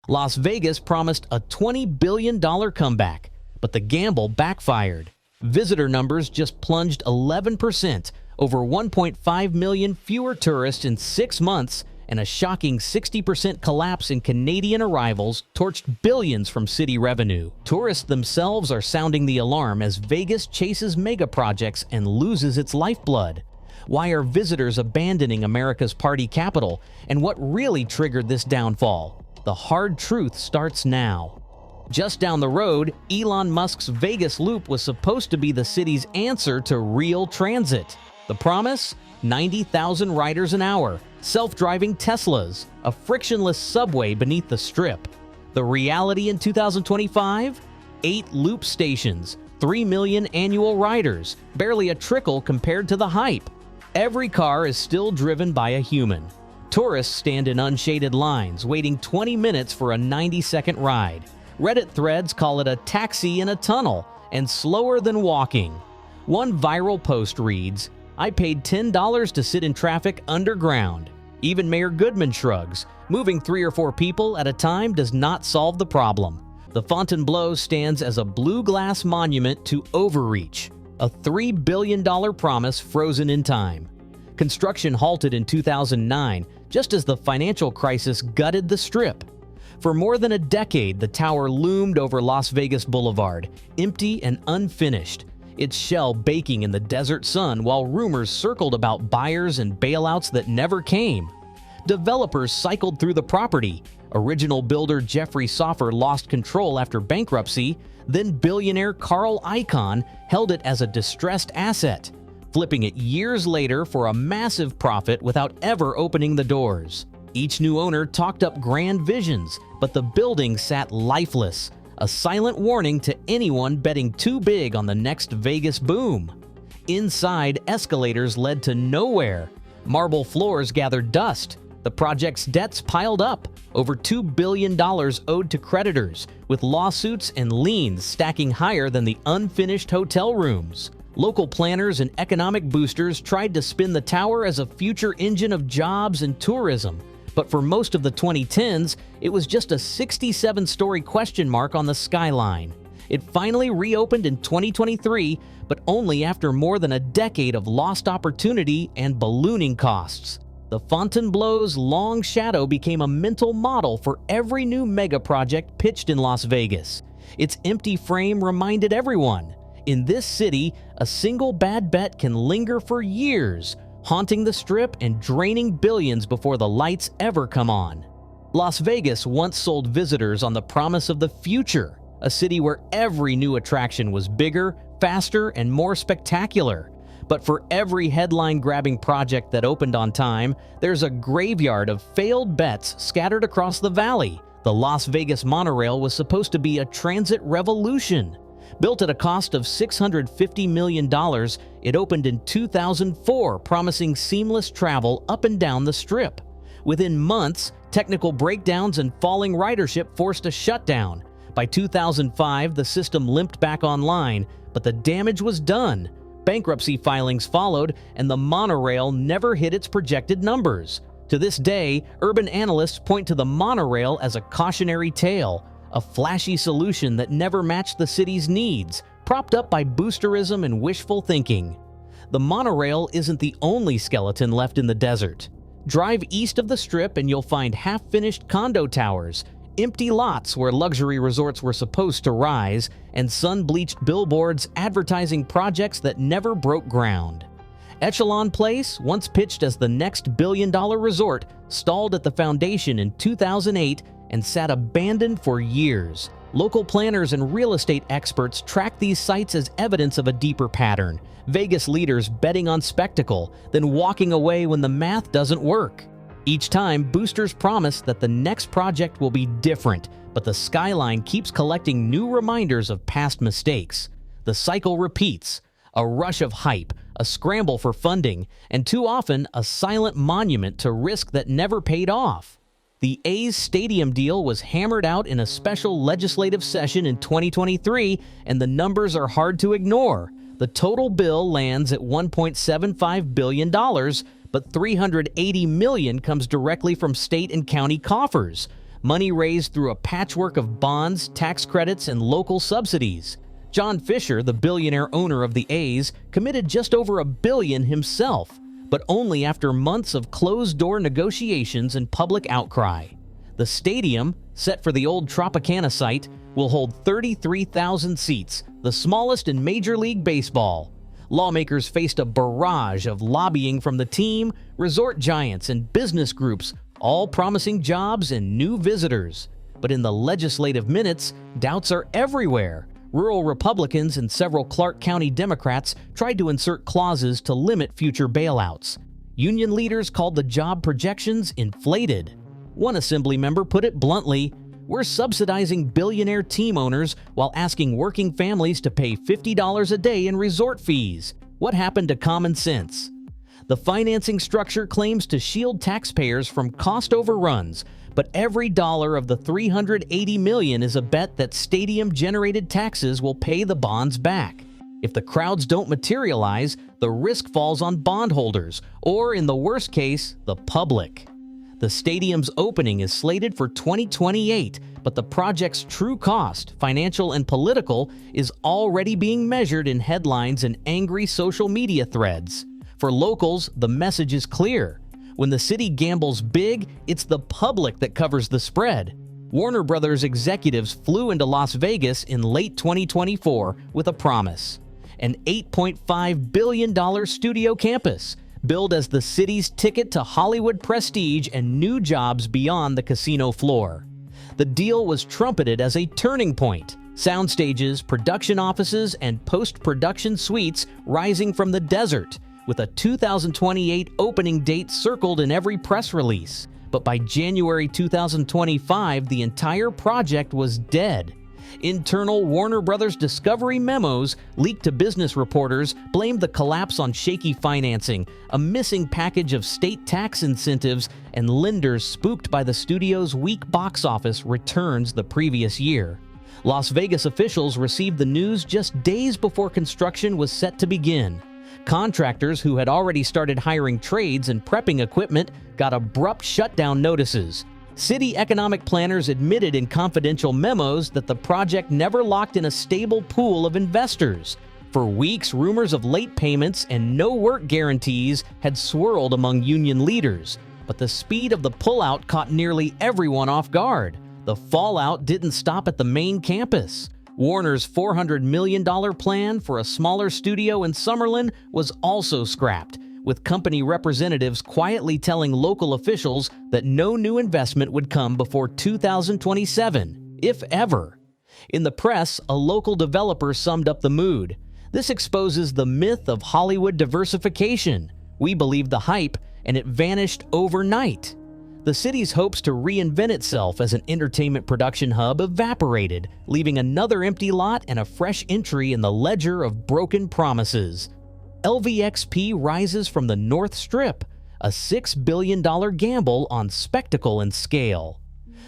Las Vegas promised a $20 billion comeback, but the gamble backfired. Visitor numbers just plunged 11%, over 1.5 million fewer tourists in 6 months, and a shocking 60% collapse in Canadian arrivals torched billions from city revenue. Tourists themselves are sounding the alarm as Vegas chases mega projects and loses its lifeblood. Why are visitors abandoning America's party capital, and what really triggered this downfall? The hard truth starts now. Just down the road, Elon Musk's Vegas Loop was supposed to be the city's answer to real transit. The promise? 90,000 riders an hour, self-driving Teslas, a frictionless subway beneath the Strip. The reality in 2025? 8 loop stations, 3 million annual riders, barely a trickle compared to the hype. Every car is still driven by a human. Tourists stand in unshaded lines, waiting 20 minutes for a 90-second ride. Reddit threads call it a taxi in a tunnel and slower than walking. One viral post reads, "I paid $10 to sit in traffic underground." Even Mayor Goodman shrugs. Moving 3 or 4 people at a time does not solve the problem. The Fontainebleau stands as a blue glass monument to overreach, a $3 billion promise frozen in time. Construction halted in 2009, just as the financial crisis gutted the Strip. For more than a decade, the tower loomed over Las Vegas Boulevard, empty and unfinished, its shell baking in the desert sun while rumors circled about buyers and bailouts that never came. Developers cycled through the property. Original builder Jeffrey Soffer lost control after bankruptcy, then billionaire Carl Icahn held it as a distressed asset, flipping it years later for a massive profit without ever opening the doors. Each new owner talked up grand visions, but the building sat lifeless, a silent warning to anyone betting too big on the next Vegas boom. Inside, escalators led to nowhere. Marble floors gathered dust. The project's debts piled up, over $2 billion owed to creditors, with lawsuits and liens stacking higher than the unfinished hotel rooms. Local planners and economic boosters tried to spin the tower as a future engine of jobs and tourism, but for most of the 2010s, it was just a 67-story question mark on the skyline. It finally reopened in 2023, but only after more than a decade of lost opportunity and ballooning costs. The Fontainebleau's long shadow became a mental model for every new mega project pitched in Las Vegas. Its empty frame reminded everyone, in this city, a single bad bet can linger for years, haunting the Strip and draining billions before the lights ever come on. Las Vegas once sold visitors on the promise of the future, a city where every new attraction was bigger, faster, and more spectacular. But for every headline-grabbing project that opened on time, there's a graveyard of failed bets scattered across the valley. The Las Vegas monorail was supposed to be a transit revolution. Built at a cost of $650 million, it opened in 2004, promising seamless travel up and down the Strip. Within months, technical breakdowns and falling ridership forced a shutdown. By 2005, the system limped back online, but the damage was done. Bankruptcy filings followed, and the monorail never hit its projected numbers. To this day, urban analysts point to the monorail as a cautionary tale, a flashy solution that never matched the city's needs, propped up by boosterism and wishful thinking. The monorail isn't the only skeleton left in the desert. Drive east of the Strip and you'll find half-finished condo towers, empty lots where luxury resorts were supposed to rise, and sun-bleached billboards advertising projects that never broke ground. Echelon Place, once pitched as the next billion-dollar resort, stalled at the foundation in 2008 and sat abandoned for years. Local planners and real estate experts track these sites as evidence of a deeper pattern. Vegas leaders betting on spectacle, then walking away when the math doesn't work. Each time, boosters promise that the next project will be different, but the skyline keeps collecting new reminders of past mistakes. The cycle repeats. A rush of hype, a scramble for funding, and too often a silent monument to risk that never paid off. The A's stadium deal was hammered out in a special legislative session in 2023, and the numbers are hard to ignore. The total bill lands at $1.75 billion, but $380 million comes directly from state and county coffers. money raised through a patchwork of bonds, tax credits, and local subsidies. John Fisher, the billionaire owner of the A's, committed just over $1 billion himself, but only after months of closed-door negotiations and public outcry. The stadium, set for the old Tropicana site, will hold 33,000 seats, the smallest in Major League Baseball. Lawmakers faced a barrage of lobbying from the team, resort giants, and business groups, all promising jobs and new visitors. But in the legislative minutes, doubts are everywhere. Rural Republicans and several Clark County Democrats tried to insert clauses to limit future bailouts. Union leaders called the job projections inflated. One assembly member put it bluntly, "We're subsidizing billionaire team owners while asking working families to pay $50 a day in resort fees. What happened to common sense?" The financing structure claims to shield taxpayers from cost overruns, but every dollar of the $380 million is a bet that stadium-generated taxes will pay the bonds back. If the crowds don't materialize, the risk falls on bondholders, or in the worst case, the public. The stadium's opening is slated for 2028, but the project's true cost, financial and political, is already being measured in headlines and angry social media threads. For locals, the message is clear. When the city gambles big, it's the public that covers the spread. Warner Brothers executives flew into Las Vegas in late 2024 with a promise: an $8.5 billion studio campus, billed as the city's ticket to Hollywood prestige and new jobs beyond the casino floor. The deal was trumpeted as a turning point, sound stages, production offices, and post-production suites rising from the desert, with a 2028 opening date circled in every press release. But by January 2025, the entire project was dead. Internal Warner Brothers discovery memos leaked to business reporters blamed the collapse on shaky financing, a missing package of state tax incentives, and lenders spooked by the studio's weak box office returns the previous year. Las Vegas officials received the news just days before construction was set to begin. Contractors who had already started hiring trades and prepping equipment got abrupt shutdown notices. City economic planners admitted in confidential memos that the project never locked in a stable pool of investors. For weeks, rumors of late payments and no work guarantees had swirled among union leaders, but the speed of the pullout caught nearly everyone off guard. The fallout didn't stop at the main campus. Warner's $400 million plan for a smaller studio in Summerlin was also scrapped, with company representatives quietly telling local officials that no new investment would come before 2027, if ever. In the press, a local developer summed up the mood. "This exposes the myth of Hollywood diversification. We believed the hype, and it vanished overnight." The city's hopes to reinvent itself as an entertainment production hub evaporated, leaving another empty lot and a fresh entry in the ledger of broken promises. LVXP rises from the North Strip, a $6 billion gamble on spectacle and scale.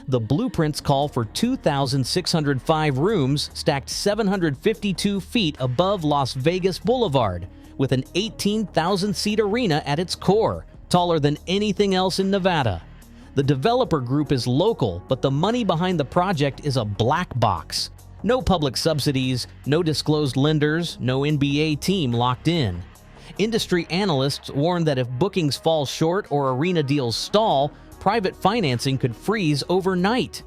The blueprints call for 2,605 rooms stacked 752 feet above Las Vegas Boulevard, with an 18,000-seat arena at its core, taller than anything else in Nevada. The developer group is local, but the money behind the project is a black box. No public subsidies, no disclosed lenders, no NBA team locked in. Industry analysts warn that if bookings fall short or arena deals stall, private financing could freeze overnight.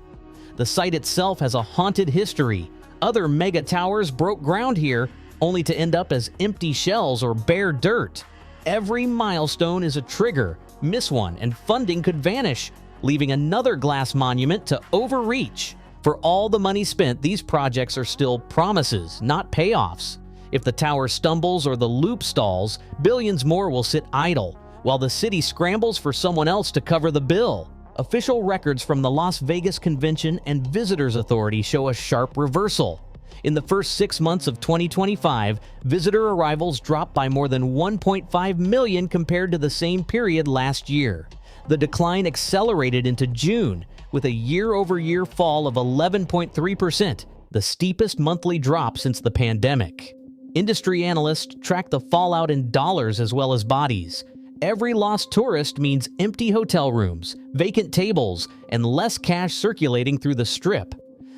The site itself has a haunted history. Other mega towers broke ground here, only to end up as empty shells or bare dirt. Every milestone is a trigger. Miss one and funding could vanish, leaving another glass monument to overreach. For all the money spent, these projects are still promises, not payoffs. If the tower stumbles or the loop stalls, billions more will sit idle, while the city scrambles for someone else to cover the bill. Official records from the Las Vegas Convention and Visitors Authority show a sharp reversal. In the first 6 months of 2025, visitor arrivals dropped by more than 1.5 million compared to the same period last year. The decline accelerated into June, with a year-over-year fall of 11.3%, the steepest monthly drop since the pandemic. Industry analysts track the fallout in dollars as well as bodies. every lost tourist means empty hotel rooms, vacant tables, and less cash circulating through the Strip.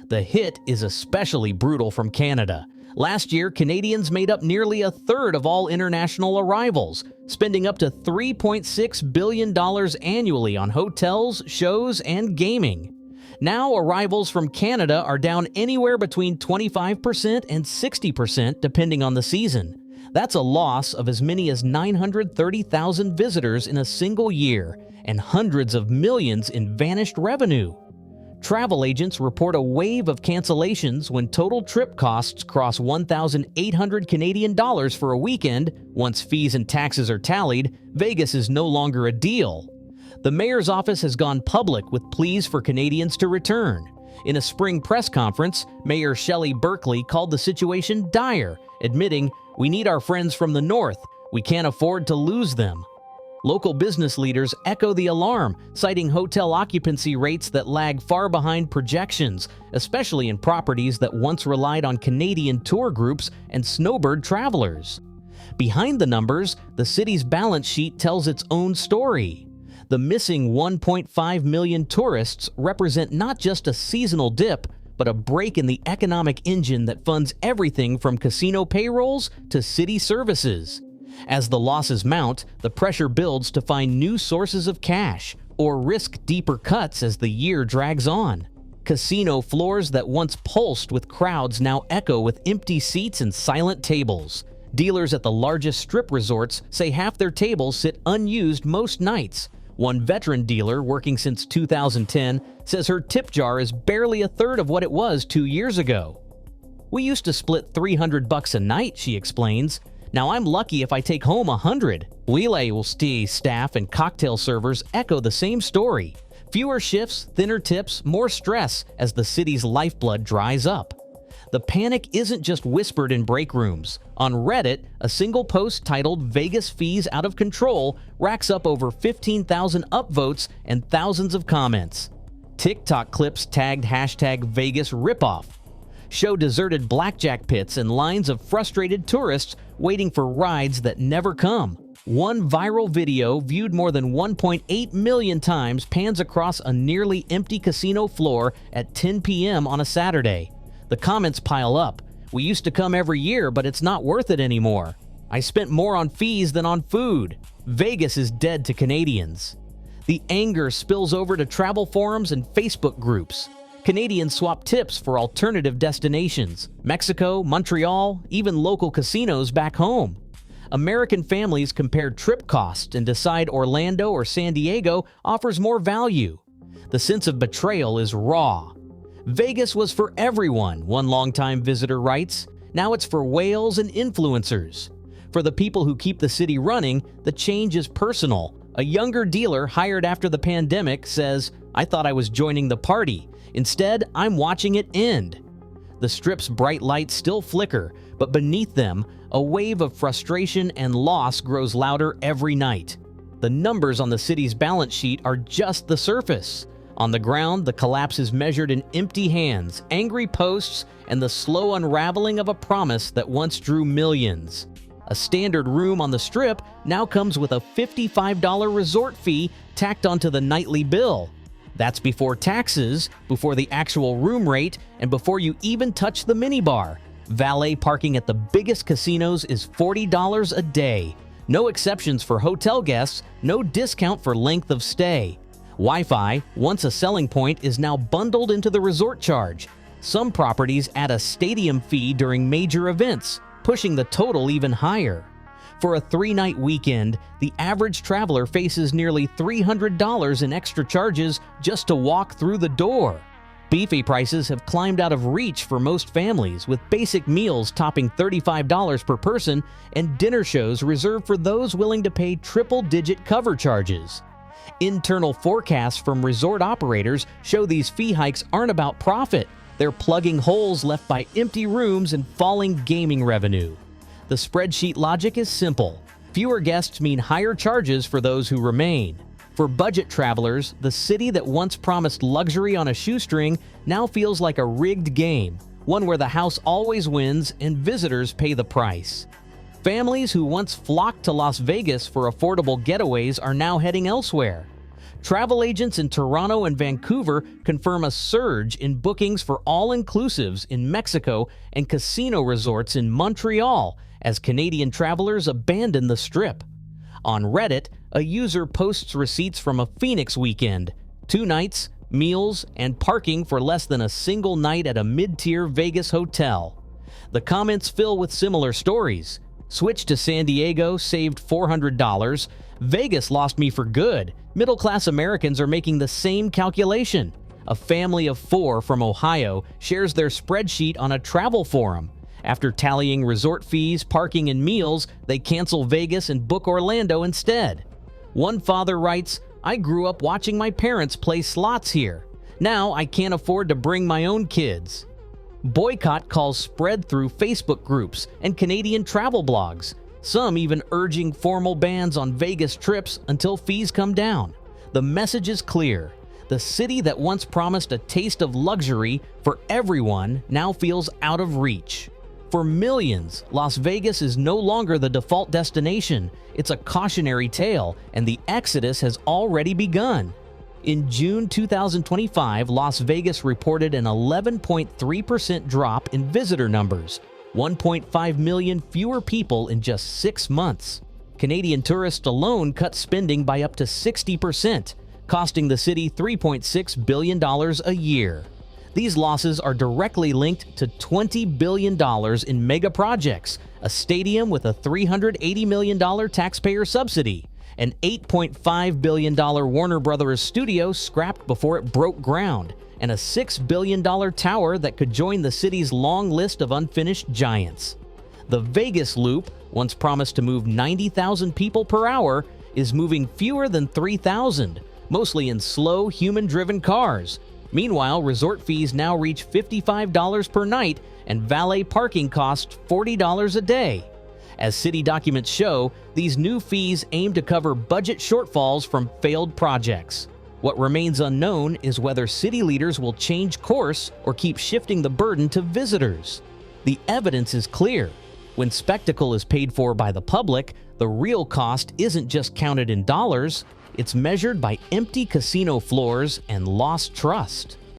The hit is especially brutal from Canada. Last year, Canadians made up nearly a third of all international arrivals, spending up to $3.6 billion annually on hotels, shows, and gaming. Now, arrivals from Canada are down anywhere between 25% and 60% depending on the season. That's a loss of as many as 930,000 visitors in a single year and hundreds of millions in vanished revenue. Travel agents report a wave of cancellations when total trip costs cross $1,800 Canadian dollars for a weekend. Once fees and taxes are tallied, Vegas is no longer a deal. The mayor's office has gone public with pleas for Canadians to return. In a spring press conference, Mayor Shelley Berkeley called the situation dire, admitting, "We need our friends from the north. We can't afford to lose them." Local business leaders echo the alarm, citing hotel occupancy rates that lag far behind projections, especially in properties that once relied on Canadian tour groups and snowbird travelers. Behind the numbers, the city's balance sheet tells its own story. The missing 1.5 million tourists represent not just a seasonal dip, but a break in the economic engine that funds everything from casino payrolls to city services. As the losses mount, the pressure builds to find new sources of cash or risk deeper cuts as the year drags on. Casino floors that once pulsed with crowds now echo with empty seats and silent tables. Dealers at the largest Strip resorts say half their tables sit unused most nights. One veteran dealer working since 2010 says her tip jar is barely a third of what it was 2 years ago. "We used to split $300 a night," she explains. "Now I'm lucky if I take home $100. Wheelay staff and cocktail servers echo the same story. Fewer shifts, thinner tips, more stress as the city's lifeblood dries up. The panic isn't just whispered in break rooms. On Reddit, a single post titled "Vegas Fees Out of Control" racks up over 15,000 upvotes and thousands of comments. TikTok clips tagged #VegasRipoff show deserted blackjack pits and lines of frustrated tourists waiting for rides that never come. One viral video, viewed more than 1.8 million times, pans across a nearly empty casino floor at 10 p.m. on a Saturday. The comments pile up. "We used to come every year, but it's not worth it anymore. I spent more on fees than on food. Vegas is dead to Canadians." The anger spills over to travel forums and Facebook groups. Canadians swap tips for alternative destinations: Mexico, Montreal, even local casinos back home. American families compare trip costs and decide Orlando or San Diego offers more value. The sense of betrayal is raw. "Vegas was for everyone," one longtime visitor writes. "Now it's for whales and influencers." For the people who keep the city running, the change is personal. A younger dealer hired after the pandemic says, "I thought I was joining the party. Instead, I'm watching it end." The Strip's bright lights still flicker, but beneath them, a wave of frustration and loss grows louder every night. The numbers on the city's balance sheet are just the surface. On the ground, the collapse is measured in empty hands, angry posts, and the slow unraveling of a promise that once drew millions. A standard room on the Strip now comes with a $55 resort fee tacked onto the nightly bill. That's before taxes, before the actual room rate, and before you even touch the minibar. Valet parking at the biggest casinos is $40 a day. No exceptions for hotel guests, no discount for length of stay. Wi-Fi, once a selling point, is now bundled into the resort charge. Some properties add a stadium fee during major events, pushing the total even higher. For a 3-night weekend, the average traveler faces nearly $300 in extra charges just to walk through the door. Buffet prices have climbed out of reach for most families, with basic meals topping $35 per person and dinner shows reserved for those willing to pay triple-digit cover charges. Internal forecasts from resort operators show these fee hikes aren't about profit. They're plugging holes left by empty rooms and falling gaming revenue. The spreadsheet logic is simple. Fewer guests mean higher charges for those who remain. For budget travelers, the city that once promised luxury on a shoestring now feels like a rigged game, one where the house always wins and visitors pay the price. Families who once flocked to Las Vegas for affordable getaways are now heading elsewhere. Travel agents in Toronto and Vancouver confirm a surge in bookings for all-inclusives in Mexico and casino resorts in Montreal as Canadian travelers abandon the Strip. On Reddit, a user posts receipts from a Phoenix weekend, 2 nights, meals, and parking for less than a single night at a mid-tier Vegas hotel. The comments fill with similar stories. Switched to San Diego, saved $400. Vegas lost me for good. Middle-class Americans are making the same calculation. A family of 4 from Ohio shares their spreadsheet on a travel forum. After tallying resort fees, parking, and meals, they cancel Vegas and book Orlando instead. One father writes, "I grew up watching my parents play slots here. Now I can't afford to bring my own kids." Boycott calls spread through Facebook groups and Canadian travel blogs, some even urging formal bans on Vegas trips until fees come down. The message is clear. The city that once promised a taste of luxury for everyone now feels out of reach. For millions, Las Vegas is no longer the default destination. It's a cautionary tale, and the exodus has already begun. In June 2025, Las Vegas reported an 11.3% drop in visitor numbers, 1.5 million fewer people in just 6 months. Canadian tourists alone cut spending by up to 60%, costing the city $3.6 billion a year. These losses are directly linked to $20 billion in mega projects, a stadium with a $380 million taxpayer subsidy, an $8.5 billion Warner Brothers studio scrapped before it broke ground, and a $6 billion tower that could join the city's long list of unfinished giants. The Vegas Loop, once promised to move 90,000 people per hour, is moving fewer than 3,000, mostly in slow, human-driven cars. Meanwhile, resort fees now reach $55 per night, and valet parking costs $40 a day. As city documents show, these new fees aim to cover budget shortfalls from failed projects. What remains unknown is whether city leaders will change course or keep shifting the burden to visitors. The evidence is clear. When spectacle is paid for by the public, the real cost isn't just counted in dollars, it's measured by empty casino floors and lost trust.